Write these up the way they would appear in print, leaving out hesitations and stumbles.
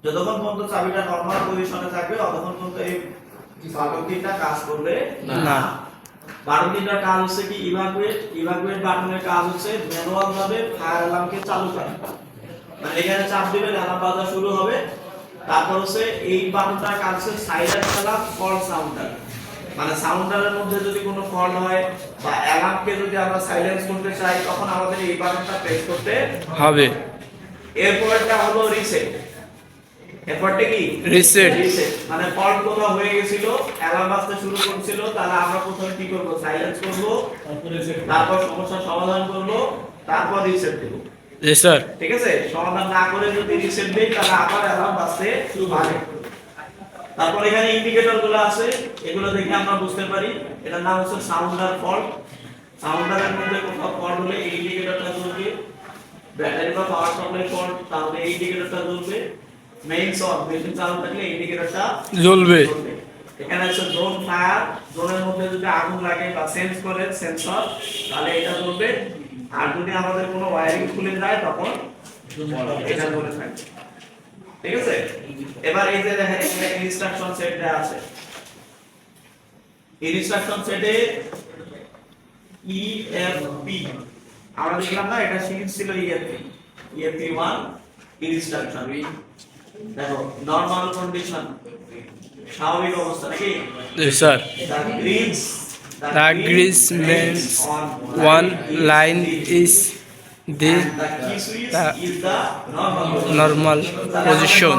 যতক্ষণ পর্যন্ত চাবিটা নরমাল পজিশনে থাকবে ততক্ষণ পর্যন্ত এই বাটনটা কাজ করবে না। বাটনটার কাজ হচ্ছে কি ইভাকুয়েট বাটনের কাজ হচ্ছে ম্যানুয়াল ভাবে ফায়ার অ্যালার্মকে চালু করা। মানে এখানে চাপ দিবেন অ্যালার্ম বাজা শুরু হবে। তারপর হচ্ছে এই বাটনটার কাজ হচ্ছে সাইলেন্ট অ্যালার্ম ফল্ট সাউন্ডার। মানে সাউন্ডারের মধ্যে যদি কোনো ফল্ট হয় বা অ্যালার্মকে যদি আমরা সাইলেন্স করতে চাই তখন আমাদের এই বাটনটা প্রেস করতে হবে। এরপরটা হলো রিসেট। এরপরটা কি রিসেট। মানে ফল্ট কোথাও হয়ে গিয়েছিল, অ্যালার্ম বাজতে শুরু করেছিল, তাহলে আমরা প্রথমে কি করব? সাইলেন্স করব, তারপর সমস্যার সমাধান করব, তারপর রিসেট দেব। জি স্যার। ঠিক আছে? সমাধান না করে যদি রিসেট দেই তাহলে আবার অ্যালার্ম বাজতে শুরু হবে। তারপর এখানে ইন্ডিকেটরগুলো আছে, এগুলো দেখে আমরা বুঝতে পারি এটার নাম হচ্ছে সাউন্ডার ফল্ট। সাউন্ডারের মধ্যে কোথাও ফল্ট হলে এই ইন্ডিকেটরটা জ্বলবে। ব্যাটারি বা পাওয়ার সাপ্লাই ফল্ট তাহলে এই ইন্ডিকেটরটা জ্বলবে। মেইন অফ মেশিন চালু থাকলে ইন্ডিকেটরটা জ্বলবে। এখানে আছে জোন ফায়ার, জোনের মধ্যে যদি আগুন লাগে বা সেন্স করে সেন্সর তাহলে এটা জ্বলবে। আর যদি আমাদের কোনো ওয়্যারিং খুলে যায় তখন এটা জ্বলে থাকবে। ঠিক আছে? এবার এই যে দেখেন এখানে ইনস্ট্রাকশন সেট দেয়া আছে। ইনস্ট্রাকশন সেটে ইএফপি আমরা দেখলাম না, এটা সিরিজ ছিল ইএফপি। ইএফপি 1 ইনস্ট্রাকশন। দেখো নরমাল কন্ডিশন স্বাভাবিক অবস্থা নাকি? জি sir. The grease means one line is the normal position.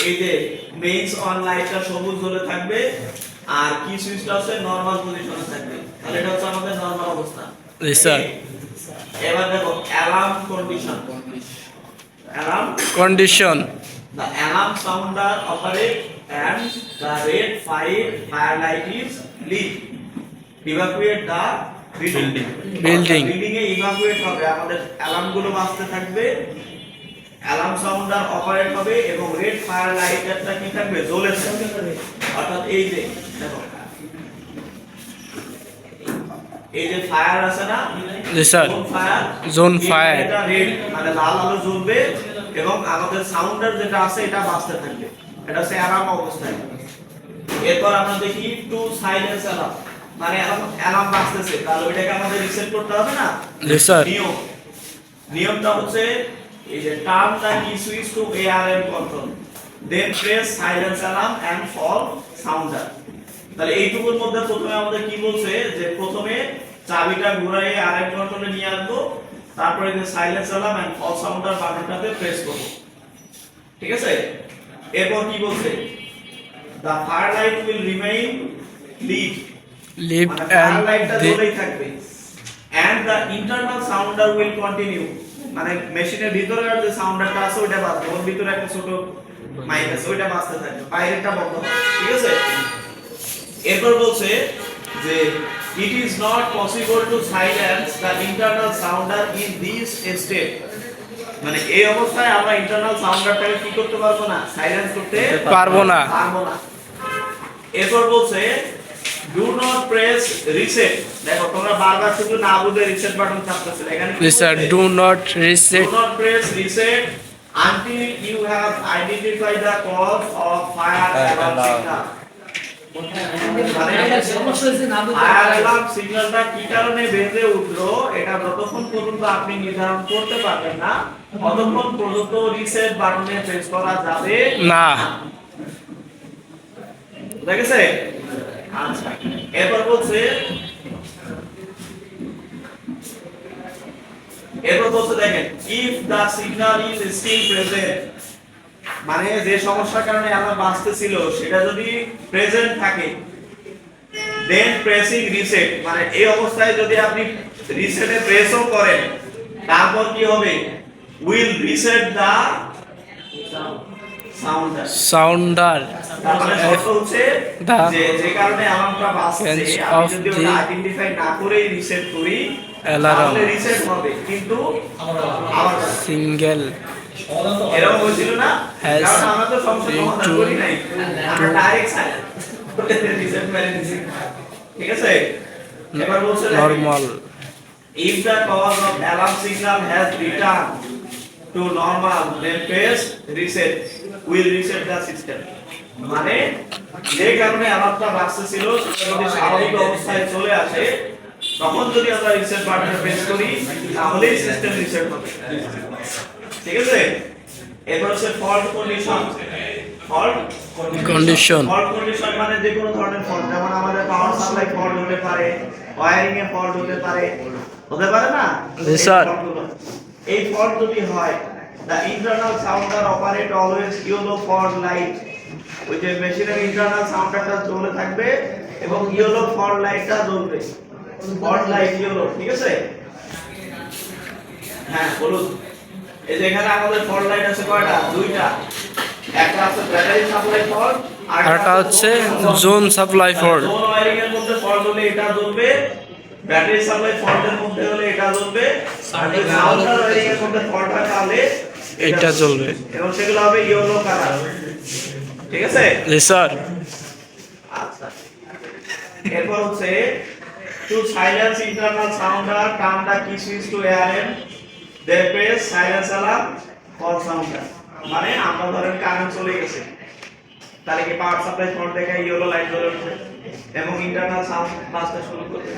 এই যে মেইনস অন লাইটটা সবুজ জ্বলে থাকবে আর কি সুইচটা আছে নরমাল পজিশনে থাকবে। তাহলে এটা হচ্ছে আমাদের নরমাল অবস্থা। জি স্যার। এবার দেখো alarm condition. Alarm condition. The alarm sounder operates and the red fire light is lit. Evacuate the building. Building A evacuate হবে, আমাদের অ্যালার্ম গুলো বাজতে থাকবে, অ্যালার্ম সাউন্ডার অপারেট হবে এবং রেড ফায়ার লাইটটা কি থাকবে? জ্বলে থাকবে। অর্থাৎ এই যে দেখো এই যে ফায়ার আছে না? জি স্যার। জোন ফায়ার এটা রেড মানে লাল আলো জ্বলবে এবং আমাদের সাউন্ডার যেটা আছে এটা বাজতে থাকবে। এটা হচ্ছে অ্যালার্ম অবস্থায়। এরপর আমরা দেখি টু সাইলেন্স অ্যালার্ম। মানে অ্যালার্ম বাজতেছে তাহলে ওইটাকে আমাদের রিসেট করতে হবে না? জি স্যার। নিয়মটা হচ্ছে এই যে turn the key switch to ARM control then press silence alarm and fall sounder. তাহলে এইটুকুর মধ্যে প্রথমে আমাদের কি বলছে যে প্রথমে চাবিটা ঘুরাইয়ে আরএম কন্ট্রোলে নিয়ে আসবো, তারপরে যে silence alarm and fall sounder বাটনটাতে প্রেস করব। ঠিক আছে? এরপর কি বলছে? The fire light will remain lit and লাইটটা জ্বলেই থাকবে and the internal sounder will continue. মানে মেশিনের ভিতরে যে সাউন্ডারটা আছে ওইটা বাজবে, ওর ভিতরে একটা ছোট মাইক আছে ওইটা বাজতে থাকবে, বাইরেরটা বন্ধ হবে। ঠিক আছে? এরপর বলছে যে it is not possible to silence the internal sounder in this state. মানে এই অবস্থায় আমরা ইন্টারনাল সাউন্ডারটাকে কি করতে পারবো না? সাইলেন্স করতে পারবো না। এরপর বলছে do not press reset. দেখো তোমরা বারবার শুধু না বুঝে রিসেট বাটন চাপতেছো। এখানে do not press reset until you have identified the cause of fire alarm signal. Fire alarm সিগন্যালটা কি কারণে বেজে উঠলো এটা যতক্ষণ পর্যন্ত আপনি নির্ধারণ করতে পারবেন না ততক্ষণ পর্যন্ত রিসেট বাটনে প্রেস করা যাবে না। ঠিক আছে? আচ্ছা এরপর বলছে দেখেন if the signal is still present, মানে যে সমস্যার কারণে আমরা বাঁচতেছিল সেটা যদি প্রেজেন্ট থাকে দেন প্রেসিং রিসেট, মানে এই অবস্থায় যদি আপনি রিসেটে প্রেসও করেন তারপর কি হবে? Will reset the sounder. তাহলে শর্ত হচ্ছে যে কারণে অ্যালার্মটা বাজছে আমি যদি ওটা আইডেন্টিফাই না করেই রিসেট করি তাহলে রিসেট হবে কিন্তু আবার সিঙ্গেল এরকম হয়েছিল না? কারণ আমরা তো সমস্যা সমাধান করি নাই, আমরা ডাইরেক্ট সাইলেন্ট রিসেট মেরে দিছি। ঠিক আছে? এবার বলছে normal if the cause of alarm signal has returned, to normal then press reset will reset the system মানে যে কারণে অ্যালার্মটা বাজতেছিল সেটা যদি স্বাভাবিক অবস্থায় চলে আসে তখন যদি আমরা রিসেট বাটনে প্রেস করি তাহলেই সিস্টেম রিসেট হবে ঠিক আছে এরপর হচ্ছে ফল্ট কন্ডিশন ফল্ট কন্ডিশন মানে যে কোনো ধরনের ফল্ট যেমন আমাদের পাওয়ার সাপ্লাই ফল্ট হতে পারে ওয়্যারিং এ ফল্ট হতে পারে না স্যার এই ফল্ট যদি হয় the internal sounder operate always yellow fault light ওই যে মেশিনের ইন্টারনাল সাউন্ডারটা জ্বলে থাকবে এবং ইয়েলো ফল্ট লাইটটা জ্বলবে ফল্ট লাইট ইয়েলো ঠিক আছে হ্যাঁ বলুন এই যে এখানে আমাদের ফল্ট লাইট আছে কয়টা দুইটা একটা আছে ব্যাটারি সাপ্লাই ফল্ট আর একটা হচ্ছে zone supply fault zone wiring এর মধ্যে ফল্ট হলে এটা জ্বলবে ব্যাটারি সাপ্লাই ফল্টের মধ্যে হলে এটা জ্বলবে আর সাউন্ডার ওয়্যারিং এর মধ্যে ফল্ট হয় তাহলে এটা জ্বলবে এবং সেগুলো হবে ইয়েলো কালার ঠিক আছে জি স্যার আচ্ছা এরপর হচ্ছে to silence internal sounder turn the key switch to ARM then press silence alarm for sounder মানে আমরা ধরেন কারেন্ট চলে গেছে তাহলে কি পাওয়ার সাপ্লাই ফল্ট দেখে ইয়েলো লাইট জ্বলে উঠবে এবং ইন্টারনাল সাউন্ড বাজতে শুরু করবে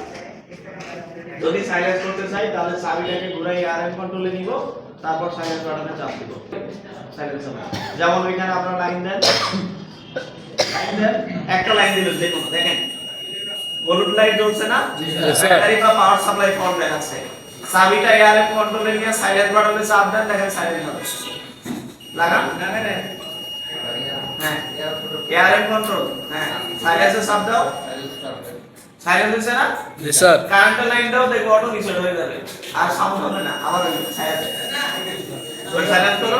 যদি সাইলেন্স করতে চাই তাহলে চাবিটাকে ঘুরাই ARM কন্ট্রোলে নিব তারপর সাইলেন্স বাটনে চাপ দিব সাইলেন্স হবে যেমন এখানে আপনারা লাইন দেন একটা লাইন দিবেন দেখেন হলুদ লাইট জ্বলছে না ব্যাটারি বা পাওয়ার সাপ্লাই ফল্ট দেখাচ্ছে চাবিটা ARM কন্ট্রোলে নিয়ে সাইলেন্স বাটনে চাপ দেন দেখেন সাইলেন্ট হবে লাগান হ্যাঁ ARM কন্ট্রোল হ্যাঁ সাইলেন্সে চাপ দাও সাইলেন্স হচ্ছে না জি স্যার কারেন্ট লাইন দাও দেখো অটো রিসেট হয়ে যাবে আর সাউন্ড হবে না আবার সাইলেন্স করো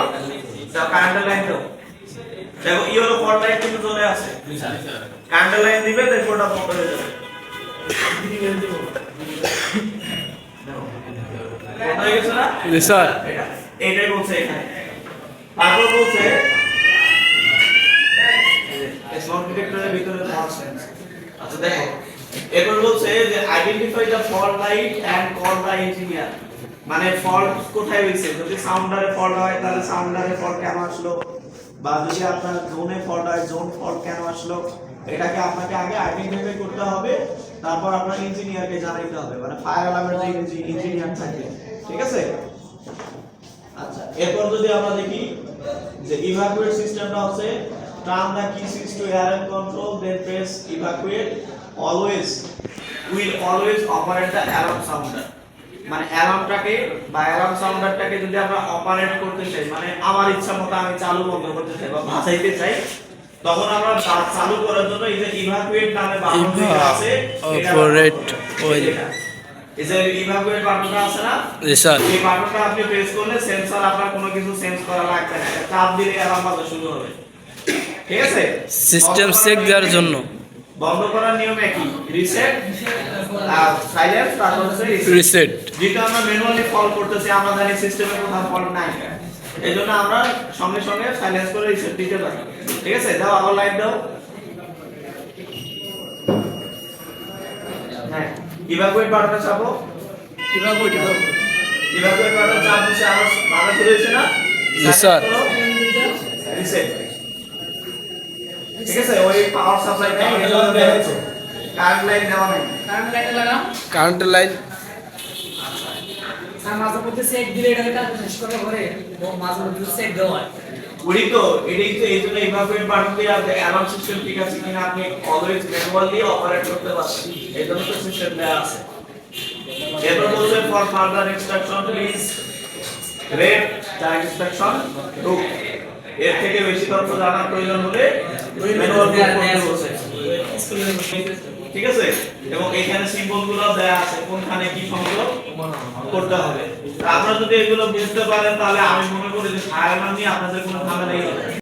দাও কারেন্ট লাইন দাও দেখো ইয়েলো ফল্ট লাইট কিন্তু জ্বলে আছে কারেন্ট লাইন দিবে দেখো ওটা বন্ধ হয়ে যাবে বন্ধ হয়ে গেছে না জি স্যার এটাই বলছে এখানে তারপর বলছে স্মোক ডিটেক্টরের ভিতরে ফল্ট সেন্স আচ্ছা দেখো এরপর বলছে যে identify the fault light and call the engineer মানে ফল্ট কোথায় হইছে যদি সাউন্ডারে ফল্ট হয় তাহলে সাউন্ডারে ফল্ট কেন আসলো বা যদি আপনার জোনে ফল্ট হয় জোন ফল্ট কেন আসলো এটাকে আপনাকে আগে আইডেন্টিফাই করতে হবে তারপর আপনার ইঞ্জিনিয়ারকে জানাইতে হবে মানে ফায়ার অ্যালার্মের যে ইঞ্জিনিয়ার থাকে ঠিক আছে আচ্ছা এরপর যদি আমরা দেখি যে ইভাকুয়েট সিস্টেমটা হচ্ছে turn the key switch to ARM control then press evacuate always will always operate the alarm sounder মানে অ্যালার্মটাকে বা অ্যালার্ম সাউন্ডারটাকে যদি আমরা অপারেট করতে চাই মানে আমার ইচ্ছা মতো আমি চালু বন্ধ করতে চাই বা বাঁচাইতে চাই তখন আমরা চালু করার জন্য এই যে ইভাকুয়েট নামে বাটনটা আছে অপারেট ওই এই যে ইভাকুয়েট বাটনটা আছে না জি স্যার এই বাটনটা আপনি প্রেস করলে সেন্সর আপনার কোনো কিছু সেন্স করা লাগবে না চাপ দিলে অ্যালার্ম বাজা শুরু হবে ঠিক আছে সিস্টেম চেক দেওয়ার জন্য বন্ধ করার নিয়ম একই রিসেট আর সাইলেন্স তারপর হচ্ছে রিসেট যেটা আমরা ম্যানুয়ালি ফল্ট করতেছি আমরা জানি সিস্টেমে কোনো ফল্ট নাই এজন্য আমরা সঙ্গে সঙ্গে সাইলেন্স করে রিসেট দিতে পারি ঠিক আছে দাও আবার লাইট দাও হ্যাঁ ইভাকুয়েট বাটনে চাপো ইভাকুয়েট বাটনে চাপ দিলে আবার ভালো শুরু হয়েছে না জি স্যার রিসেট ঠিক আছে ওই পাওয়ার সাপ্লাই নাই এজন্য দেয়া হয়েছে কারেন্ট লাইন দেওয়া নাই কারেন্ট লাইন লাগাও কারেন্ট লাইন স্যার মাঝে মধ্যে সেট দিলে এটাকে কাজ শেষ করা পরে মাঝে মধ্যে সেট দেওয়া হয় ওই তো এটাই তো এইজন্য ইভাকুয়েট বাটন দিয়ে অ্যালার্ম সিস্টেম ঠিক আছে কিনা আপনি অলওয়েজ ম্যানুয়ালি অপারেট করতে পারছেন এইজন্য তো সিস্টেম দেয়া আছে এরপর বলছে for further instruction please read the instruction book এর থেকে বেশি তথ্য জানার প্রয়োজন হলে ম্যানুয়াল বুক পড়তে বলছে ঠিক আছে এবং এখানে সিম্বলগুলো দেয়া আছে কোনখানে কি সংযোগ করতে হবে আপনারা যদি এগুলো বুঝতে পারেন তাহলে আমি মনে করি যে ফায়ারম্যান নিয়ে আপনাদের কোনো ঝামেলাই হবে